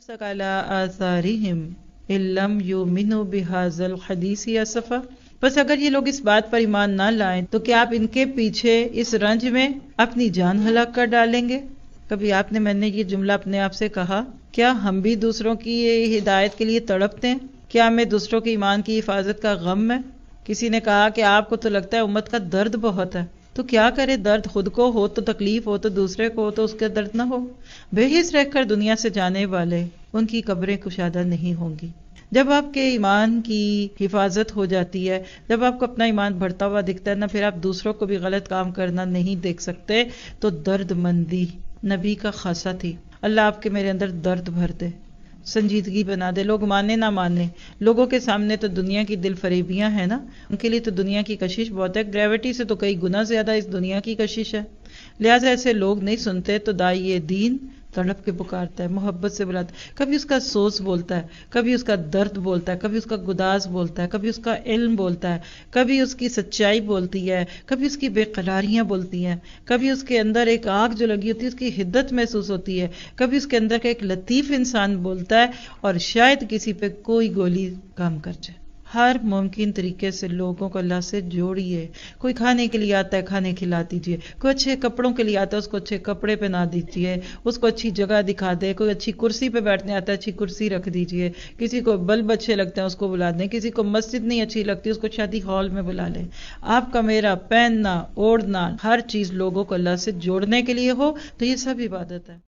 نفسك على آثارهم إن لم يؤمنوا بهذا الحديث اسفا. بس اگر یہ لوگ اس بات پر ایمان نہ لائیں تو کیا آپ ان کے پیچھے اس رنج میں اپنی جان ہلاک کر ڈالیں گے؟ کبھی میں نے یہ جملہ اپنے آپ سے کہا، کیا ہم بھی دوسروں کی ہدایت کے لیے تڑپتے ہیں؟ کیا ہمیں دوسروں کے ایمان کی حفاظت کا غم ہے؟ کسی نے کہا کہ آپ کو تو لگتا ہے امت کا درد بہت ہے، تو کیا کرے؟ درد خود کو ہو تو تکلیف ہو، تو دوسرے کو ہو تو اس کا درد نہ ہو. بے حس رہ کر دنیا سے جانے والے، ان کی قبریں کشادہ نہیں ہوں گی. جب آپ کے ایمان کی حفاظت ہو جاتی ہے، جب آپ کو اپنا ایمان بڑھتا ہوا دکھتا ہے نا، پھر آپ دوسروں کو بھی غلط کام کرنا نہیں دیکھ سکتے. تو درد مندی نبی کا خاصہ تھی. اللہ آپ کے میرے اندر درد بھر دے، سنجیدگی بنا دے. لوگ مانے نہ مانے، لوگوں کے سامنے تو دنیا کی دل فریبیاں ہیں نا، ان کے لیے تو دنیا کی کشش بہت ہے. گریوٹی سے تو کئی گنا زیادہ اس دنیا کی کشش ہے. لہٰذا ایسے لوگ نہیں سنتے تو داعی دین تڑپ کے پکارتا ہے، محبت سے بلاتا ہے. کبھی اس کا سوز بولتا ہے، کبھی اس کا درد بولتا ہے، کبھی اس کا گداز بولتا ہے، کبھی اس کا علم بولتا ہے، کبھی اس کی سچائی بولتی ہے، کبھی اس کی بے قراریاں بولتی ہیں، کبھی اس کے اندر ایک آگ جو لگی ہوتی ہے اس کی حدت محسوس ہوتی ہے، کبھی اس کے اندر کا ایک لطیف انسان بولتا ہے، اور شاید کسی پہ کوئی گولی کام کر جائے. ہر ممکن طریقے سے لوگوں کو اللہ سے جوڑیے. کوئی کھانے کے لیے آتا ہے، کھانے کھلا دیجیے. کوئی اچھے کپڑوں کے لیے آتا ہے، اس کو اچھے کپڑے پہنا دیجیے، اس کو اچھی جگہ دکھا دے. کوئی اچھی کرسی پہ بیٹھنے آتا ہے، اچھی کرسی رکھ دیجیے. کسی کو بلب اچھے لگتے ہیں، اس کو بلا دیں. کسی کو مسجد نہیں اچھی لگتی، اس کو شادی ہال میں بلا لیں. آپ کا میرا پہننا، اوڑھنا، ہر چیز لوگوں کو اللہ سے جوڑنے کے لیے ہو تو یہ سب عبادت ہے.